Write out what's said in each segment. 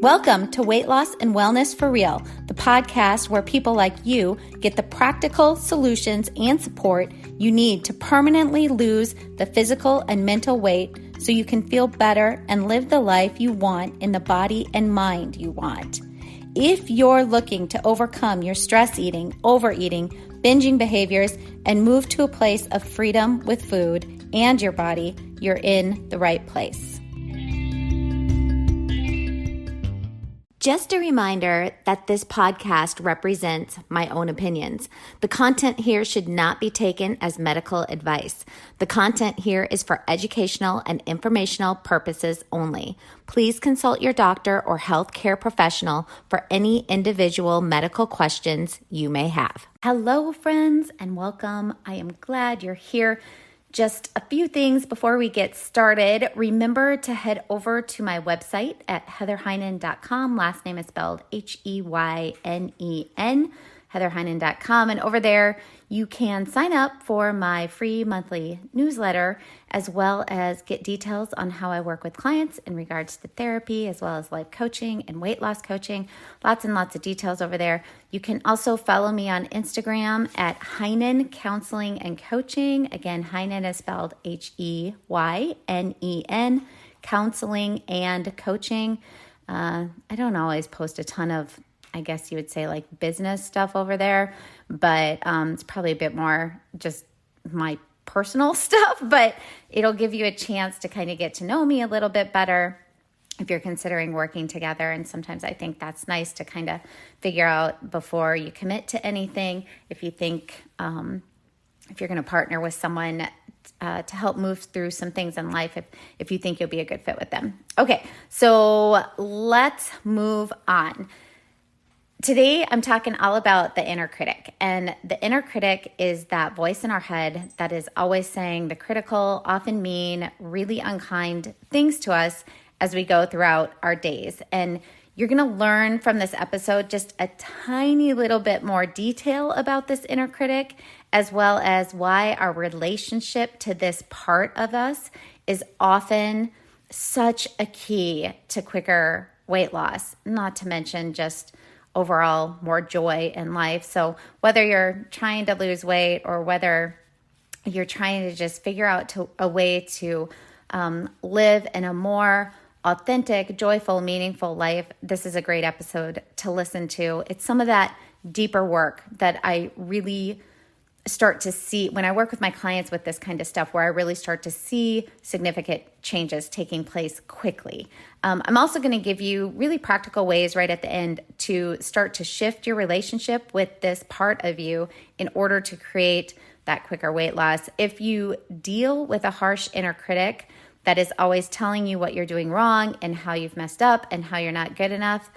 Welcome to Weight Loss and Wellness for Real, the podcast where people like you get the practical solutions and support you need to permanently lose the physical and mental weight so you can feel better and live the life you want in the body and mind you want. If you're looking to overcome your stress eating, overeating, binging behaviors, and move to a place of freedom with food and your body, you're in the right place. Just a reminder that this podcast represents my own opinions. The content here should not be taken as medical advice. The content here is for educational and informational purposes only. Please consult your doctor or healthcare professional for any individual medical questions you may have. Hello, friends, and welcome. I am glad you're here. Just a few things before we get started. Remember to head over to my website at heatherheinen.com. Last name is spelled H-E-Y-N-E-N, heatherheinen.com. And over there, you can sign up for my free monthly newsletter, as well as get details on how I work with clients in regards to therapy, as well as life coaching and weight loss coaching. Lots and lots of details over there. You can also follow me on Instagram at Heinen Counseling and Coaching. Again, Heinen is spelled H-E-Y-N-E-N, counseling and coaching. I don't always post a ton of, I guess you would say, like business stuff over there, but it's probably a bit more just my personal stuff, but it'll give you a chance to kind of get to know me a little bit better if you're considering working together. And sometimes I think that's nice to kind of figure out before you commit to anything, if you think, if you're going to partner with someone to help move through some things in life, if you think you'll be a good fit with them. Okay, so let's move on. Today, I'm talking all about the inner critic. And the inner critic is that voice in our head that is always saying the critical, often mean, really unkind things to us as we go throughout our days. And you're going to learn from this episode just a tiny little bit more detail about this inner critic, as well as why our relationship to this part of us is often such a key to quicker weight loss, not to mention just overall more joy in life. So whether you're trying to lose weight or whether you're trying to just figure out a way to live in a more authentic, joyful, meaningful life, this is a great episode to listen to. It's some of that deeper work that I really start to see when I work with my clients with this kind of stuff, where I really start to see significant changes taking place quickly. I'm also going to give you really practical ways right at the end to start to shift your relationship with this part of you in order to create that quicker weight loss. If you deal with a harsh inner critic that is always telling you what you're doing wrong and how you've messed up and how you're not good enough,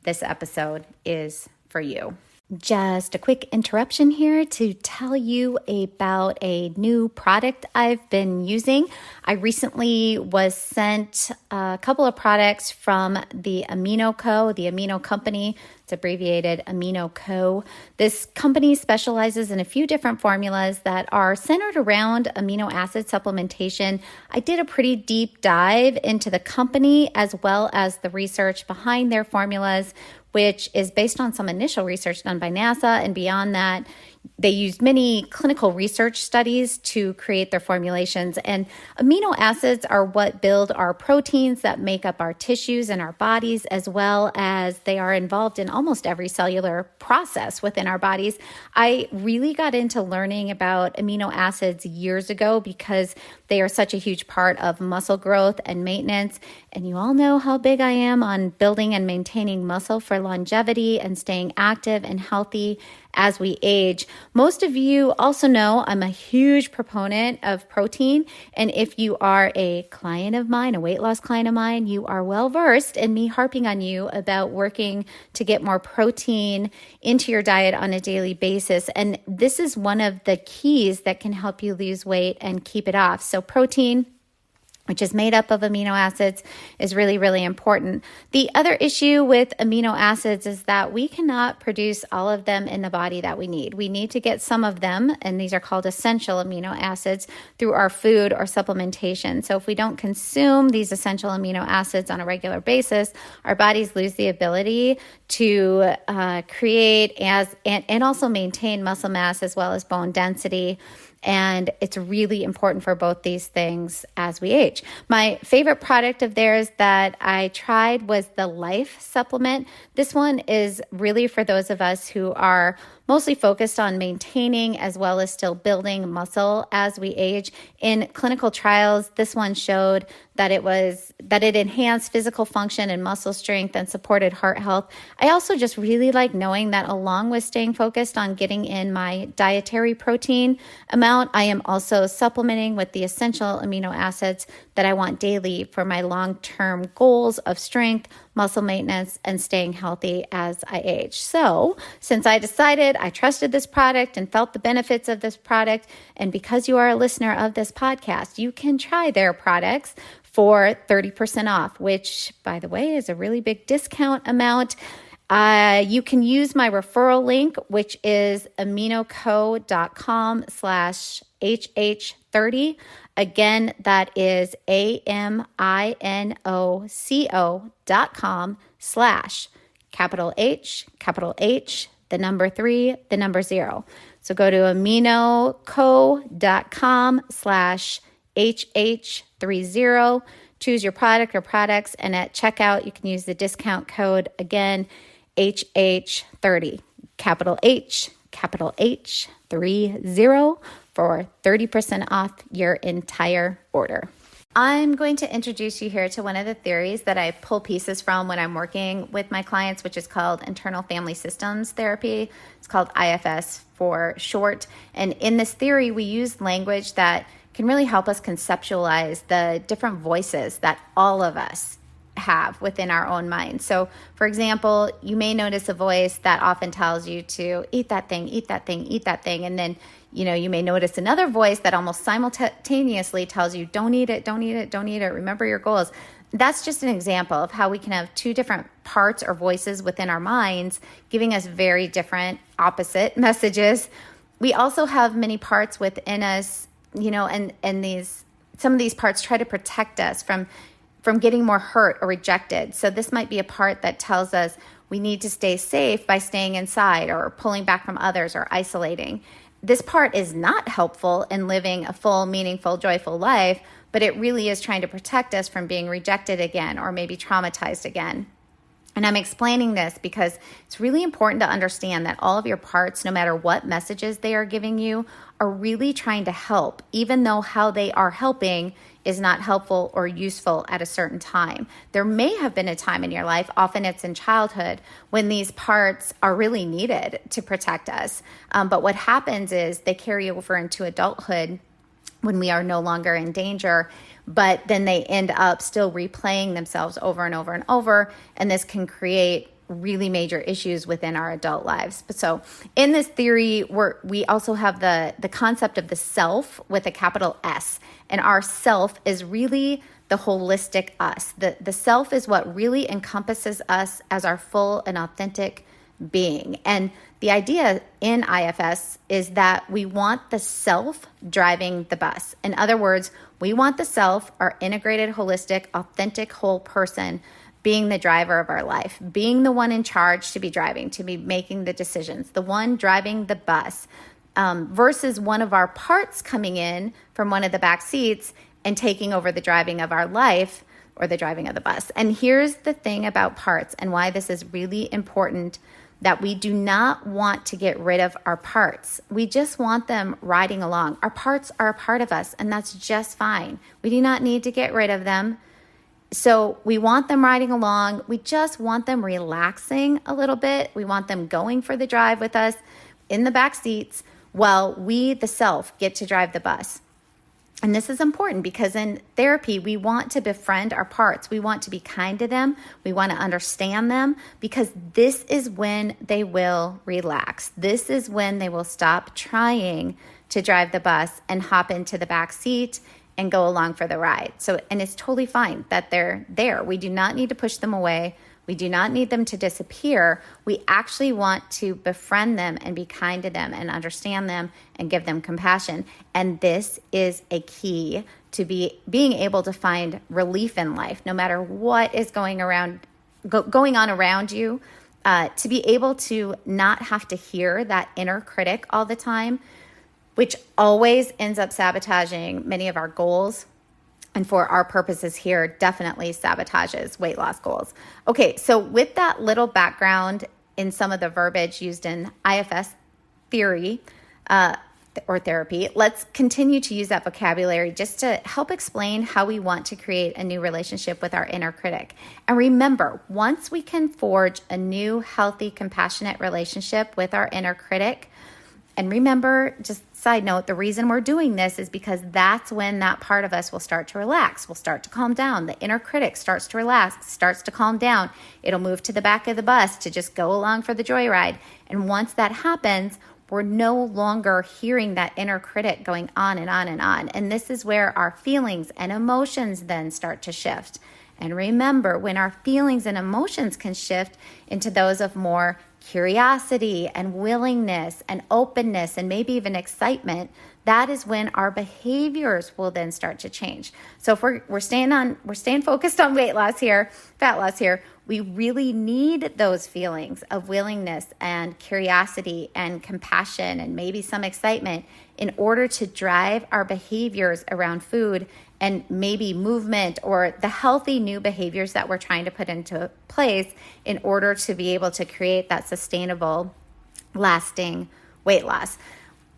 this episode is for you. Just a quick interruption here to tell you about a new product I've been using. I recently was sent a couple of products from the Amino Co., the Amino Company. It's abbreviated Amino Co. This company specializes in a few different formulas that are centered around amino acid supplementation. I did a pretty deep dive into the company as well as the research behind their formulas, which is based on some initial research done by NASA. And beyond that, they used many clinical research studies to create their formulations. And amino acids are what build our proteins that make up our tissues and our bodies, as well as they are involved in almost every cellular process within our bodies. I really got into learning about amino acids years ago because they are such a huge part of muscle growth and maintenance. And you all know how big I am on building and maintaining muscle for longevity and staying active and healthy as we age. Most of you also know I'm a huge proponent of protein. And if you are a client of mine, a weight loss client of mine, you are well versed in me harping on you about working to get more protein into your diet on a daily basis. And this is one of the keys that can help you lose weight and keep it off. So protein which is made up of amino acids, is really, really important. The other issue with amino acids is that we cannot produce all of them in the body that we need. We need to get some of them, and these are called essential amino acids, through our food or supplementation. So if we don't consume these essential amino acids on a regular basis, our bodies lose the ability to create and also maintain muscle mass as well as bone density. And it's really important for both these things as we age. My favorite product of theirs that I tried was the Life supplement. This one is really for those of us who are mostly focused on maintaining as well as still building muscle as we age. In clinical trials, this one showed that it enhanced physical function and muscle strength and supported heart health. I also just really like knowing that along with staying focused on getting in my dietary protein amount, I am also supplementing with the essential amino acids that I want daily for my long-term goals of strength, muscle maintenance, and staying healthy as I age. So since I decided I trusted this product and felt the benefits of this product, and because you are a listener of this podcast, you can try their products for 30% off, which, by the way, is a really big discount amount. You can use my referral link, which is aminoco.com/HH30. Again, that is AMINOCO.com/H, the number 3, the number 0. So go to aminoco.com/HH30, choose your product or products, and at checkout, you can use the discount code, again, HH30, capital H, capital H, 30, for 30% off your entire order. I'm going to introduce you here to one of the theories that I pull pieces from when I'm working with my clients, which is called internal family systems therapy. It's called IFS for short. And in this theory, we use language that can really help us conceptualize the different voices that all of us have within our own mind. So, for example, you may notice a voice that often tells you to eat that thing, eat that thing, eat that thing. And then, you may notice another voice that almost simultaneously tells you, don't eat it, don't eat it, don't eat it. Remember your goals. That's just an example of how we can have two different parts or voices within our minds, giving us very different opposite messages. We also have many parts within us, and some of these parts try to protect us from getting more hurt or rejected. So this might be a part that tells us we need to stay safe by staying inside or pulling back from others or isolating. This part is not helpful in living a full, meaningful, joyful life, but it really is trying to protect us from being rejected again or maybe traumatized again. And I'm explaining this because it's really important to understand that all of your parts, no matter what messages they are giving you, are really trying to help, even though how they are helping is not helpful or useful at a certain time. There may have been a time in your life, often it's in childhood, when these parts are really needed to protect us. But what happens is they carry over into adulthood when we are no longer in danger, but then they end up still replaying themselves over and over and over, and this can create really major issues within our adult lives. So in this theory, we also have the concept of the self with a capital S, and our self is really the holistic us. The self is what really encompasses us as our full and authentic being. And the idea in IFS is that we want the self driving the bus. In other words, we want the self, our integrated, holistic, authentic, whole person, being the driver of our life, being the one in charge to be driving, to be making the decisions, the one driving the bus, versus one of our parts coming in from one of the back seats and taking over the driving of our life or the driving of the bus. And here's the thing about parts and why this is really important, that we do not want to get rid of our parts. We just want them riding along. Our parts are a part of us, and that's just fine. We do not need to get rid of them. So we want them riding along. We just want them relaxing a little bit. We want them going for the drive with us in the back seats while we, the self, get to drive the bus. And this is important because in therapy, we want to befriend our parts. We want to be kind to them. We want to understand them because this is when they will relax. This is when they will stop trying to drive the bus and hop into the back seat and go along for the ride. So, and it's totally fine that they're there. We do not need to push them away. We do not need them to disappear. We actually want to befriend them and be kind to them and understand them and give them compassion. And this is a key to being able to find relief in life, no matter what is going on around you, to be able to not have to hear that inner critic all the time, which always ends up sabotaging many of our goals. And for our purposes here, definitely sabotages weight loss goals. Okay, so with that little background in some of the verbiage used in IFS theory or therapy, let's continue to use that vocabulary just to help explain how we want to create a new relationship with our inner critic. And remember, once we can forge a new, healthy, compassionate relationship with our inner critic, and remember, just side note, the reason we're doing this is because that's when that part of us will start to relax, will start to calm down. The inner critic starts to relax, starts to calm down. It'll move to the back of the bus to just go along for the joyride. And once that happens, we're no longer hearing that inner critic going on and on and on. And this is where our feelings and emotions then start to shift. And remember, when our feelings and emotions can shift into those of more curiosity and willingness and openness and maybe even excitement, that is when our behaviors will then start to change. So if we're staying focused on weight loss here, fat loss here, we really need those feelings of willingness and curiosity and compassion and maybe some excitement in order to drive our behaviors around food and maybe movement or the healthy new behaviors that we're trying to put into place in order to be able to create that sustainable, lasting weight loss.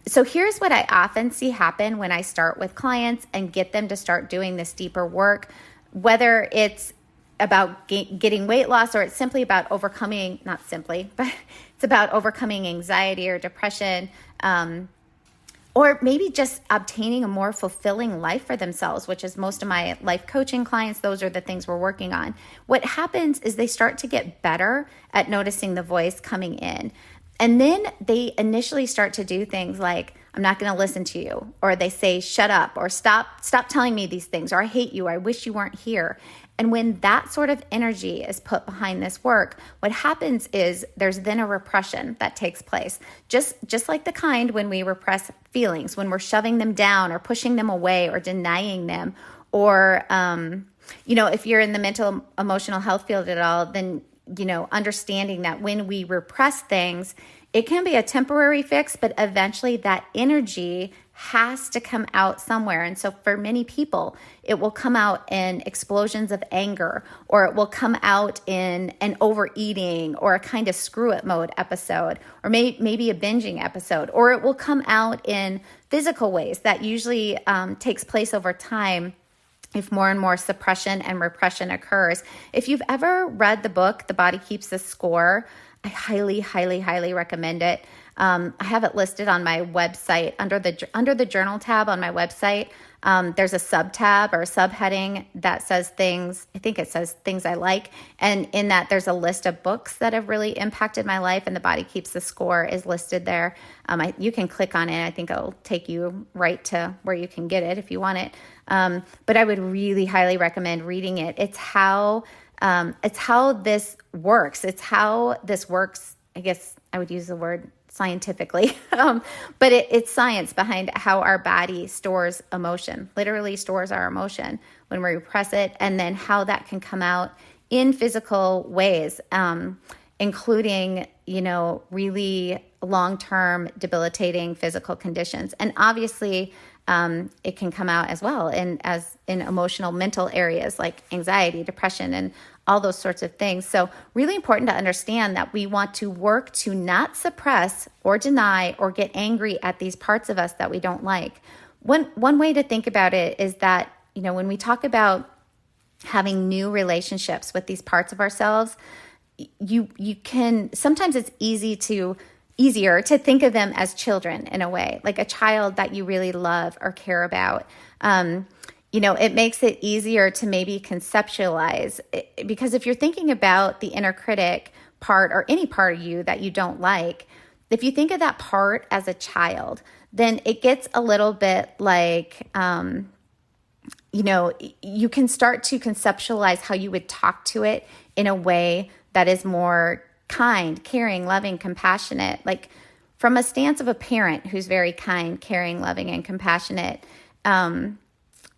So here's what I often see happen when I start with clients and get them to start doing this deeper work, whether it's about getting weight loss or it's simply about overcoming, not simply, but it's about overcoming anxiety or depression, or maybe just obtaining a more fulfilling life for themselves, which is most of my life coaching clients. Those are the things we're working on. What happens is they start to get better at noticing the voice coming in. And then they initially start to do things like, I'm not going to listen to you, or they say, shut up, or stop telling me these things, or I hate you, or I wish you weren't here. And when that sort of energy is put behind this work, what happens is there's then a repression that takes place. Just like the kind when we repress feelings, when we're shoving them down or pushing them away or denying them, or, if you're in the mental emotional health field at all, then, understanding that when we repress things, it can be a temporary fix, but eventually that energy has to come out somewhere. And so for many people, it will come out in explosions of anger, or it will come out in an overeating or a kind of screw it mode episode, or maybe a binging episode, or it will come out in physical ways that usually takes place over time if more and more suppression and repression occurs. If you've ever read the book, The Body Keeps the Score, I highly, highly, highly recommend it. I have it listed on my website under the journal tab on my website. There's a sub-tab or a subheading that says things, I think it says things I like. And in that, there's a list of books that have really impacted my life, and The Body Keeps the Score is listed there. You can click on it. I think it'll take you right to where you can get it if you want it. But I would really highly recommend reading it. It's how this works. It's how this works. I guess I would use the word scientifically, but it's science behind how our body stores emotion, literally stores our emotion when we repress it, and then how that can come out in physical ways, including, really long-term debilitating physical conditions. And obviously, it can come out as well in emotional, mental areas like anxiety, depression, and all those sorts of things. So really important to understand that we want to work to not suppress or deny or get angry at these parts of us that we don't like. One way to think about it is that, when we talk about having new relationships with these parts of ourselves, you can, sometimes it's easier to think of them as children in a way, like a child that you really love or care about. It makes it easier to maybe conceptualize, because if you're thinking about the inner critic part or any part of you that you don't like, if you think of that part as a child, then it gets a little bit like, you can start to conceptualize how you would talk to it in a way that is more kind, caring, loving, compassionate, like from a stance of a parent who's very kind, caring, loving, and compassionate.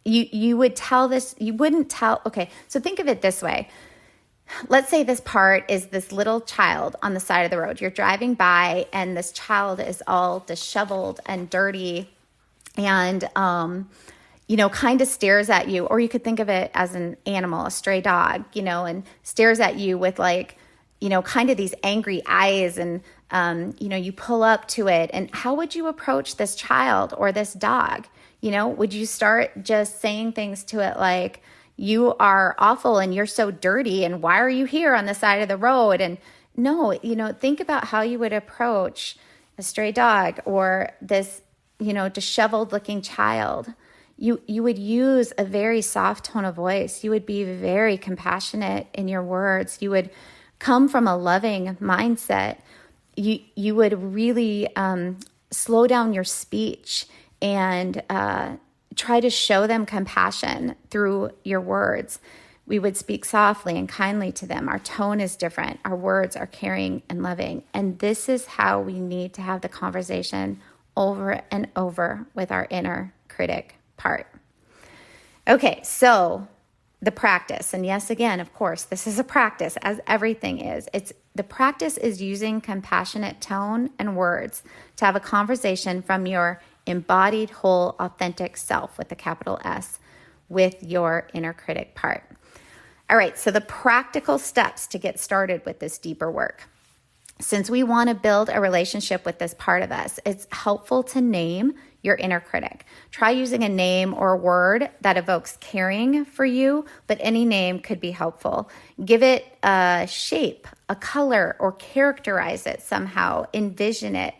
You would tell this, you wouldn't tell, okay, so think of it this way. Let's say this part is this little child on the side of the road. You're driving by and this child is all disheveled and dirty and, kind of stares at you. Or you could think of it as an animal, a stray dog, and stares at you with like, kind of these angry eyes and, you pull up to it. And how would you approach this child or this dog? Would you start just saying things to it like, you are awful and you're so dirty and why are you here on the side of the road? And no, think about how you would approach a stray dog or this, disheveled looking child. You would use a very soft tone of voice. You would be very compassionate in your words. You would come from a loving mindset. You would really slow down your speech and try to show them compassion through your words. We would speak softly and kindly to them. Our tone is different. Our words are caring and loving. And this is how we need to have the conversation over and over with our inner critic part. Okay, so the practice, and yes, again, of course, this is a practice, as everything is. The practice is using compassionate tone and words to have a conversation from your embodied, whole, authentic self with a capital S with your inner critic part. All right, so the practical steps to get started with this deeper work. Since we want to build a relationship with this part of us, it's helpful to name your inner critic. Try using a name or a word that evokes caring for you, but any name could be helpful. Give it a shape, a color, or characterize it somehow, envision it.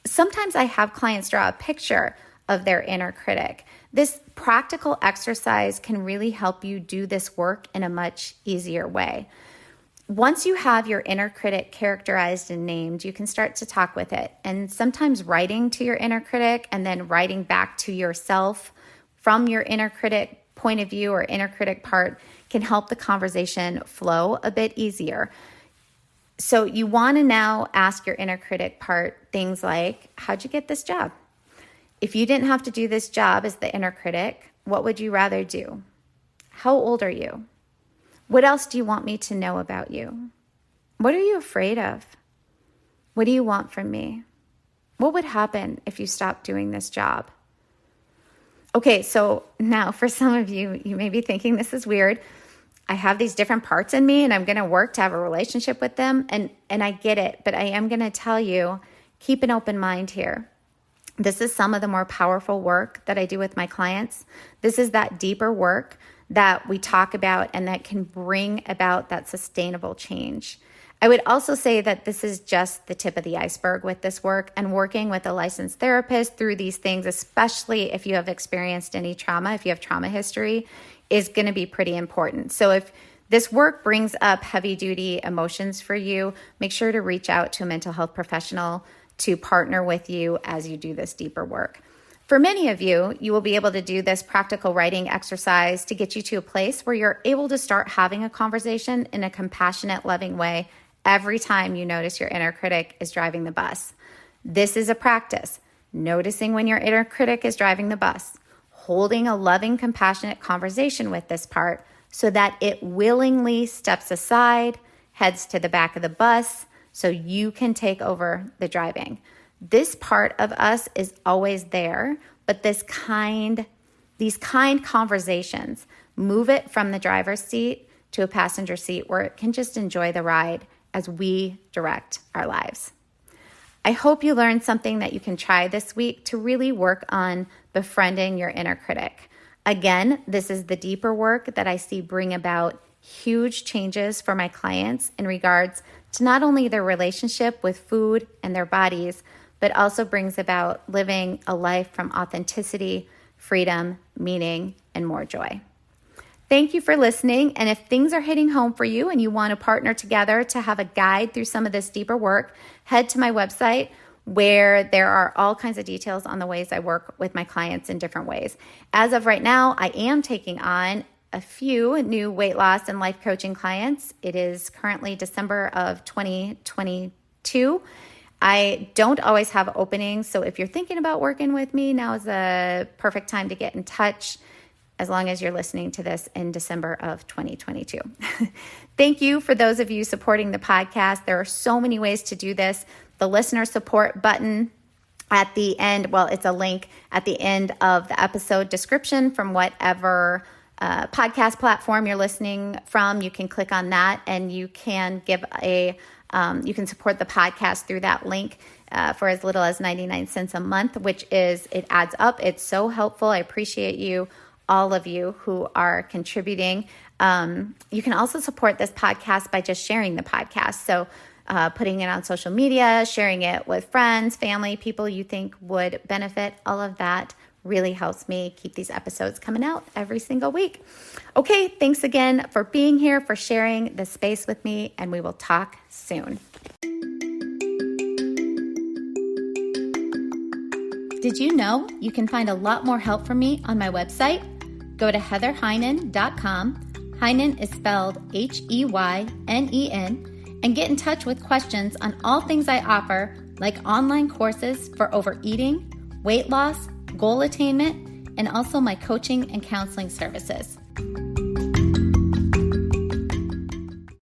Sometimes I have clients draw a picture of their inner critic. This practical exercise can really help you do this work in a much easier way. Once you have your inner critic characterized and named, you can start to talk with it. And sometimes writing to your inner critic and then writing back to yourself from your inner critic point of view or inner critic part can help the conversation flow a bit easier. So you want to now ask your inner critic part things like, how'd you get this job? If you didn't have to do this job as the inner critic, what would you rather do? How old are you? What else do you want me to know about you? What are you afraid of? What do you want from me? What would happen if you stopped doing this job? Okay, so now for some of you, you may be thinking this is weird. I have these different parts in me and I'm going to work to have a relationship with them. And I get it, but I am going to tell you, keep an open mind here. This is some of the more powerful work that I do with my clients. This is that deeper work that we talk about and that can bring about that sustainable change. I would also say that this is just the tip of the iceberg with this work, and working with a licensed therapist through these things, especially if you have experienced any trauma, if you have trauma history, is going to be pretty important. So if this work brings up heavy duty emotions for you, make sure to reach out to a mental health professional to partner with you as you do this deeper work. For many of you, you will be able to do this practical writing exercise to get you to a place where you're able to start having a conversation in a compassionate, loving way every time you notice your inner critic is driving the bus. This is a practice. Noticing when your inner critic is driving the bus, holding a loving, compassionate conversation with this part so that it willingly steps aside, heads to the back of the bus so you can take over the driving. This part of us is always there, but these kind conversations move it from the driver's seat to a passenger seat where it can just enjoy the ride as we direct our lives. I hope you learned something that you can try this week to really work on befriending your inner critic. Again, this is the deeper work that I see bring about huge changes for my clients in regards to not only their relationship with food and their bodies, but also brings about living a life from authenticity, freedom, meaning, and more joy. Thank you for listening. And if things are hitting home for you and you want to partner together to have a guide through some of this deeper work, head to my website, where there are all kinds of details on the ways I work with my clients in different ways. As of right now, I am taking on a few new weight loss and life coaching clients. It is currently December of 2022. I don't always have openings, so if you're thinking about working with me, now is the perfect time to get in touch, as long as you're listening to this in December of 2022. Thank you for those of you supporting the podcast. There are so many ways to do this. The listener support button at the end, well, it's a link at the end of the episode description from whatever podcast platform you're listening from. You can click on that and you can give you can support the podcast through that link for as little as 99 cents a month, it adds up. It's so helpful. I appreciate you, all of you who are contributing. You can also support this podcast by just sharing the podcast. So putting it on social media, sharing it with friends, family, people you think would benefit, all of that really helps me keep these episodes coming out every single week. Okay, thanks again for being here, for sharing this space with me, and we will talk soon. Did you know you can find a lot more help from me on my website? Go to heatherheynen.com. Heynen is spelled Heynen, and get in touch with questions on all things I offer, like online courses for overeating, weight loss, goal attainment, and also my coaching and counseling services.